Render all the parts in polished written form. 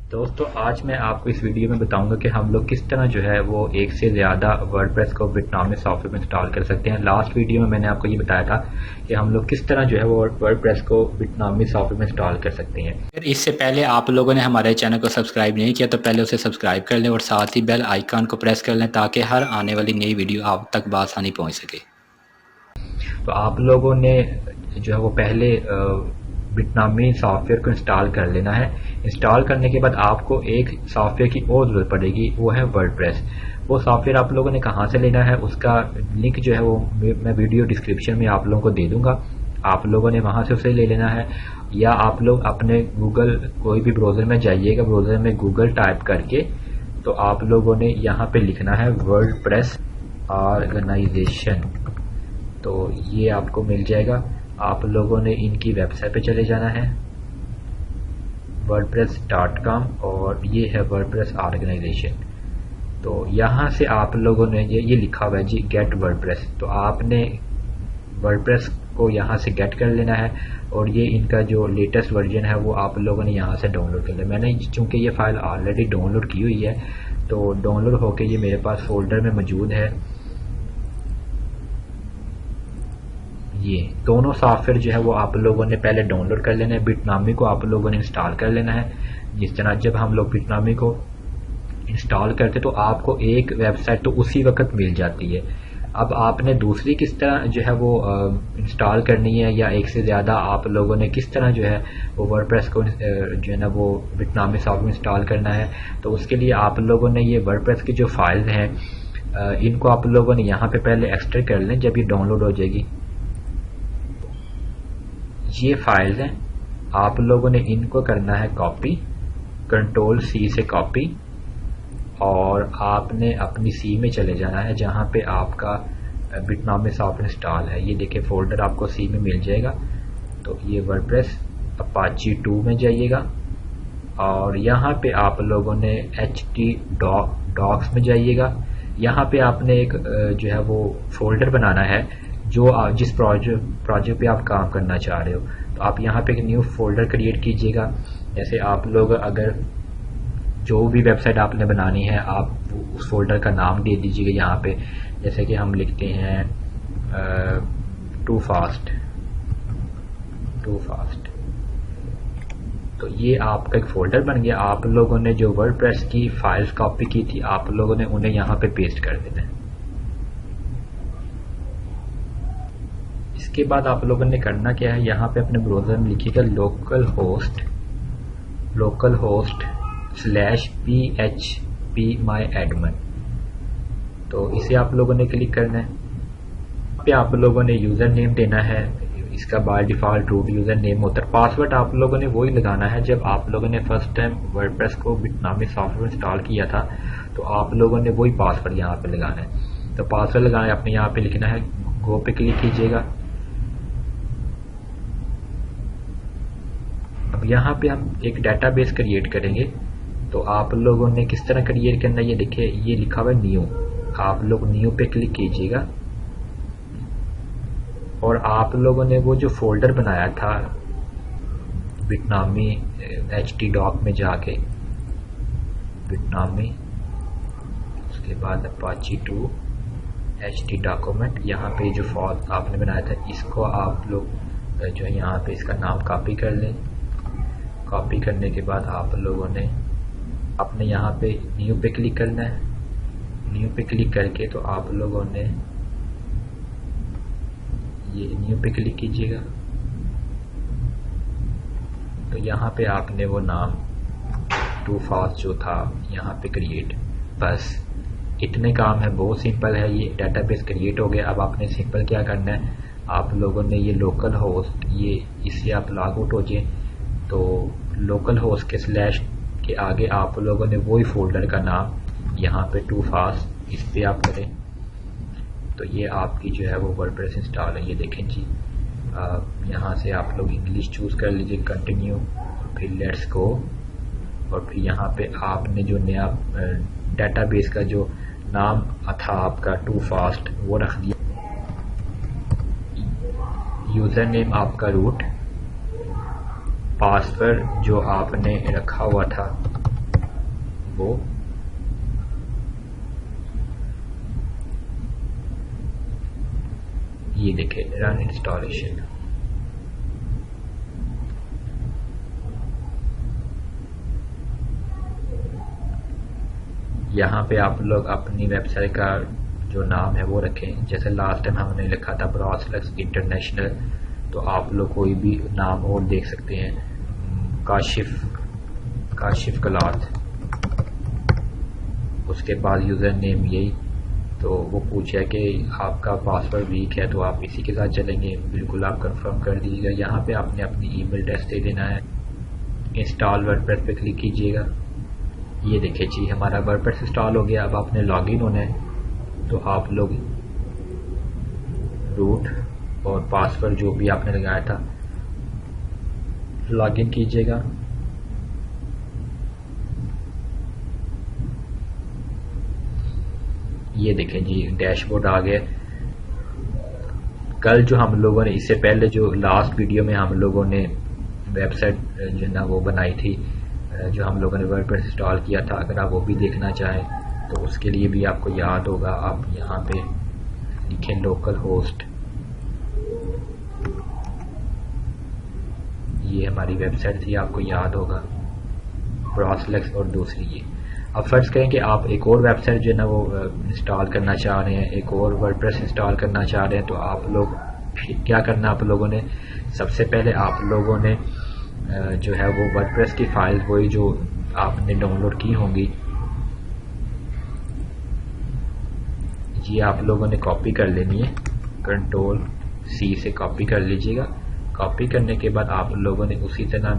दोस्तों आज मैं आपको इस वीडियो में बताऊंगा कि हम लोग किस तरह जो है वो एक से ज़्यादा वर्डप्रेस को बिटनॉमी सॉफ्टवेयर में इंस्टॉल कर सकते हैं। लास्ट वीडियो में मैंने आपको ये बताया था कि हम लोग किस तरह जो है वो वर्डप्रेस को बिटनॉमी सॉफ्टवेयर में इंस्टॉल कर सकते हैं। फिर इससे पहले आप लोगों ने हमारे चैनल को सब्सक्राइब नहीं किया तो पहले उसे सब्सक्राइब कर लें और साथ ही बेल आइकन को प्रेस कर लें ताकि हर आने वाली नई वीडियो आप तक बआसानी पहुँच सके। तो आप लोगों ने जो है वो पहले बिटनॉमी सॉफ्टवेयर को इंस्टॉल कर लेना है। इंस्टॉल करने के बाद आपको एक सॉफ्टवेयर की और ज़रूरत पड़ेगी, वो है वर्डप्रेस। वो सॉफ्टवेयर आप लोगों ने कहाँ से लेना है उसका लिंक जो है वो मैं वीडियो डिस्क्रिप्शन में आप लोगों को दे दूँगा। आप लोगों ने वहाँ से उसे ले लेना है, या आप लोग अपने गूगल कोई भी ब्राउज़र में जाइएगा, ब्राउज़र में गूगल टाइप करके तो आप लोगों ने यहाँ पे लिखना है वर्डप्रेस ऑर्गेनाइजेशन, तो ये आपको मिल जाएगा। आप लोगों ने इनकी वेबसाइट पे चले जाना है wordpress.com और ये है वर्डप्रेस ऑर्गेनाइजेशन। तो यहाँ से आप लोगों ने ये लिखा हुआ है जी गेट वर्डप्रेस, तो आपने वर्डप्रेस को यहाँ से गेट कर लेना है और ये इनका जो लेटेस्ट वर्जन है वो आप लोगों ने यहाँ से डाउनलोड कर लिया। मैंने चूँकि ये फाइल ऑलरेडी डाउनलोड की हुई है तो डाउनलोड होके ये मेरे पास फोल्डर में मौजूद है। ये दोनों सॉफ्टवेयर जो है वो आप लोगों ने पहले डाउनलोड कर लेना है। बिटनॉमी को आप लोगों ने इंस्टॉल कर लेना है। जिस तरह जब हम लोग बिटनॉमी को इंस्टॉल करते तो आपको एक वेबसाइट तो उसी वक्त मिल जाती है। अब आपने दूसरी किस तरह जो है वो इंस्टॉल करनी है, या एक से ज़्यादा आप लोगों ने किस तरह जो है वो वर्डप्रेस को जो है ना वो बिटनॉमी सॉफ्टवेयर इंस्टॉल करना है, तो उसके लिए आप लोगों ने ये वर्डप्रेस की जो फाइल्स हैं इनको आप लोगों ने यहाँ पे पहले एक्सट्रैक्ट कर लें। जब ये डाउनलोड हो जाएगी ये फाइल्स हैं, आप लोगों ने इनको करना है कॉपी, कंट्रोल सी से कॉपी, और आपने अपनी सी में चले जाना है जहाँ पे आपका बिटनॉमी सॉफ्टवेयर इंस्टॉल है। ये देखिए फोल्डर आपको सी में मिल जाएगा। तो ये वर्डप्रेस अपाची 2 में जाइएगा और यहाँ पे आप लोगों ने ht डॉक्स में जाइएगा। यहाँ पे आपने एक जो है वो फोल्डर बनाना है जो जिस प्रोजेक्ट पे आप काम करना चाह रहे हो। तो आप यहाँ पे एक न्यू फोल्डर क्रिएट कीजिएगा। जैसे आप लोग अगर जो भी वेबसाइट आपने बनानी है आप उस फोल्डर का नाम दे दीजिएगा यहाँ पे। जैसे कि हम लिखते हैं टू फास्ट। तो ये आपका एक फोल्डर बन गया। आप लोगों ने जो वर्डप्रेस की फाइल्स कॉपी की थी आप लोगों ने उन्हें यहाँ पे पेस्ट कर देना है। इसके बाद आप लोगों ने करना क्या है, यहाँ पे अपने ब्राउज़र में लिखिएगा लोकल होस्ट /phpMyAdmin। तो इसे आप लोगों ने क्लिक करना है। यहाँ पे आप लोगों ने यूज़र नेम देना है, इसका by default root user name होता है। पासवर्ड आप लोगों ने वही लगाना है जब आप लोगों ने फर्स्ट टाइम वर्डप्रेस को बिटनॉमी सॉफ्टवेयर इंस्टॉल किया था, तो आप लोगों ने वही पासवर्ड यहाँ पे लगाना है। तो पासवर्ड लगाना है, आपने यहाँ पे लिखना है, गो पे क्लिक कीजिएगा। अब यहाँ पे हम एक डेटाबेस क्रिएट करेंगे। तो आप लोगों ने किस तरह क्रिएट करना है, ये देखिए ये लिखा हुआ है न्यू। आप लोग न्यू पे क्लिक कीजिएगा और आप लोगों ने वो जो फोल्डर बनाया था बिटनॉमी ht डॉक में जाके बिटनॉमी, उसके बाद अपाची 2 ht डॉक्यूमेंट, यहाँ पे जो फॉल्ट आपने बनाया था इसको आप लोग जो है यहाँ पे इसका नाम कॉपी कर लें। कॉपी करने के बाद आप लोगों ने अपने यहाँ पे न्यू पे क्लिक करना है। न्यू पे क्लिक करके तो आप लोगों ने ये न्यू पे क्लिक कीजिएगा। तो यहाँ पे आपने वो नाम टू फास्ट जो था यहाँ पे क्रिएट, बस इतने काम है, बहुत सिंपल है। ये डेटाबेस क्रिएट हो गया। अब आपने सिंपल क्या करना है, आप लोगों ने ये लोकल होस्ट, ये इससे आप लॉग आउट हो जाए तो लोकल होस्ट के स्लैश के आगे आप लोगों ने वही फोल्डर का नाम यहाँ पे टू फास्ट इस पे आप करें तो ये आपकी जो है वो वर्डप्रेस इंस्टॉल है। ये देखें जी, यहाँ से आप लोग इंग्लिश चूज़ कर लीजिए, कंटिन्यू, फिर लेट्स गो, और फिर यहाँ पे आपने जो नया डेटाबेस का जो नाम था आपका टू फास्ट वो रख दिया। यूज़र नेम आपका रूट, पासवर्ड जो आपने रखा हुआ था वो ये देखें रन इंस्टॉलेशन। यहाँ पे आप लोग अपनी वेबसाइट का जो नाम है वो रखें। जैसे लास्ट टाइम हमने लिखा था ब्रॉसलेक्स इंटरनेशनल, तो आप लोग कोई भी नाम और देख सकते हैं, काशिफ क्लॉथ, उसके बाद यूज़र नेम यही। तो वो पूछा कि आपका पासवर्ड वीक है, तो आप इसी के साथ चलेंगे, बिल्कुल आप कंफर्म कर दीजिएगा। यहाँ पे आपने अपनी ईमेल एड्रेस दे देना है। इंस्टॉल वर्डप्रेस पे क्लिक कीजिएगा। ये देखिए जी हमारा वर्डप्रेस इंस्टॉल हो गया। अब आपने लॉगिन होना है, तो आप लोग रूट और पासवर्ड जो भी आपने लगाया था लॉगिन कीजिएगा। ये देखें जी डैशबोर्ड आ गया। कल जो हम लोगों ने, इससे पहले जो लास्ट वीडियो में हम लोगों ने वेबसाइट जो ना वो बनाई थी, जो हम लोगों ने वर्डप्रेस इंस्टॉल किया था, अगर आप वो भी देखना चाहें तो उसके लिए भी आपको याद होगा। आप यहाँ पे लिखें लोकल होस्ट, ये हमारी वेबसाइट थी, आपको याद होगा ब्रॉसलेक्स, और दूसरी ये। अब फर्ज करें कि आप एक और वेबसाइट जो है ना वो इंस्टॉल करना चाह रहे हैं, एक और वर्डप्रेस इंस्टॉल करना चाह रहे हैं, तो आप लोग क्या करना, आप लोगों ने सबसे पहले आप लोगों ने जो है वो वर्डप्रेस की फाइल वही जो आपने डाउनलोड की होंगी, ये आप लोगों ने कॉपी कर लेनी है। Ctrl+C से कॉपी कर लीजिएगा। कॉपी करने के बाद आप लोगों ने उसी तरह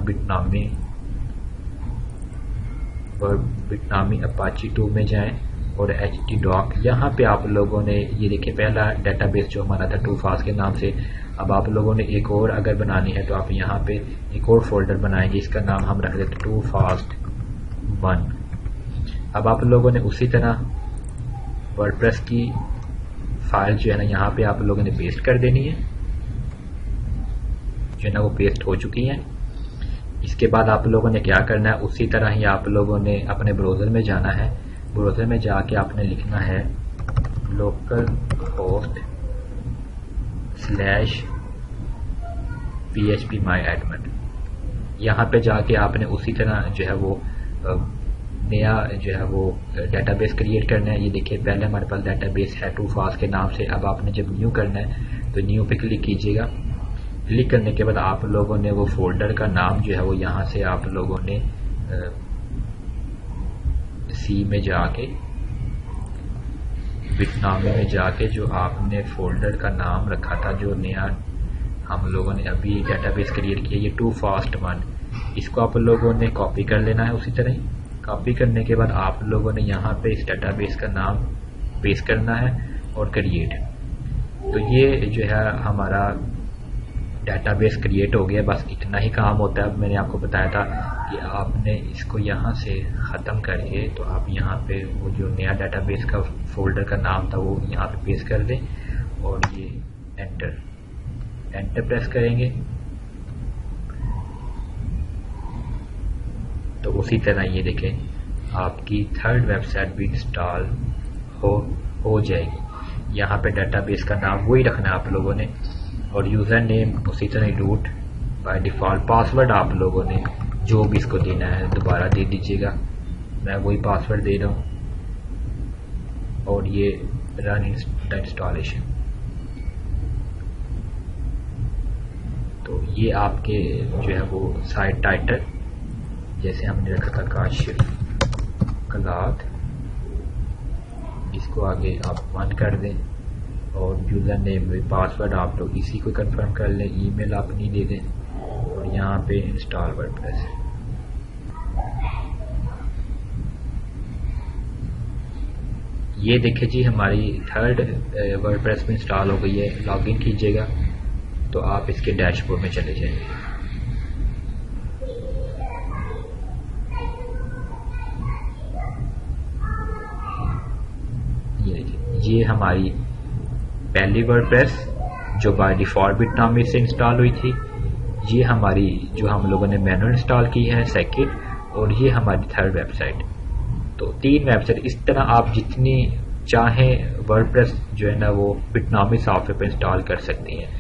बिटनामी अपाची 2 में जाएं और htdoc, यहाँ पे आप लोगों ने ये देखिए पहला डेटाबेस जो हमारा था टूफास्ट के नाम से। अब आप लोगों ने एक और अगर बनानी है तो आप यहाँ पे एक और फोल्डर बनाएंगे, इसका नाम हम रख देते टूफास्ट 1। अब आप लोगों ने उसी तरह वर्डप्रेस की फाइल जो है ना यहाँ पे आप लोगों ने पेस्ट कर देनी है, जो है ना वो पेस्ट हो चुकी है। इसके बाद आप लोगों ने क्या करना है, उसी तरह ही आप लोगों ने अपने ब्राउज़र में जाना है। ब्राउज़र में जाके आपने लिखना है localhost/phpMyAdmin। यहाँ पे जाके आपने उसी तरह जो है वो नया जो है वो डेटाबेस क्रिएट करना है। ये देखिए पहले हमारे पास डेटाबेस है टूफास्ट के नाम से। अब आपने जब न्यू करना है तो न्यू पे क्लिक कीजिएगा। क्लिक करने के बाद आप लोगों ने वो फोल्डर का नाम जो है वो यहाँ से आप लोगों ने सी में जाके बिटनामी में जाके जो आपने फोल्डर का नाम रखा था, जो नया हम लोगों ने अभी डेटाबेस क्रिएट किया, ये टूफास्ट 1, इसको आप लोगों ने कॉपी कर लेना है। उसी तरह कॉपी करने के बाद आप लोगों ने यहाँ पे इस डेटाबेस का नाम पेस्ट करना है और क्रिएट। तो ये जो है हमारा डेटाबेस क्रिएट हो गया। बस इतना ही काम होता है। अब मैंने आपको बताया था कि आपने इसको यहाँ से ख़त्म करके तो आप यहाँ पे वो जो नया डेटाबेस का फोल्डर का नाम था वो यहाँ पे पेस्ट कर दें और ये एंटर प्रेस करेंगे तो उसी तरह ये देखें आपकी थर्ड वेबसाइट भी इंस्टॉल हो जाएगी। यहाँ पे डेटाबेस का नाम वही रखना है आप लोगों ने और यूज़र नेम उसी तरह रूट बाय डिफ़ॉल्ट। पासवर्ड आप लोगों ने जो भी इसको देना है दोबारा दे दीजिएगा, मैं वही पासवर्ड दे रहा हूँ। और ये रन इंस्टॉलेशन, तो ये आपके जो है वो साइट टाइटल जैसे हमने रखा था काशिफ क्लॉथ, इसको आगे आप 1 कर दें और यूज़र नेम में पासवर्ड आप लोग इसी को कंफर्म कर लें, ईमेल अपनी दे दें और यहाँ पे इंस्टॉल वर्डप्रेस। ये देखिए जी हमारी थर्ड वर्डप्रेस में इंस्टॉल हो गई है। लॉगिन कीजिएगा तो आप इसके डैशबोर्ड में चले जाएंगे। ये हमारी पहली वर्डप्रेस जो बाय डिफ़ॉल्ट बिटनामी से इंस्टॉल हुई थी, ये हमारी जो हम लोगों ने मैनुअल इंस्टॉल की है सेकंड, और ये हमारी थर्ड वेबसाइट। तो 3 वेबसाइट, इस तरह आप जितनी चाहें वर्डप्रेस जो है ना वो बिटनॉमी सॉफ्टवेयर पर इंस्टॉल कर सकती हैं।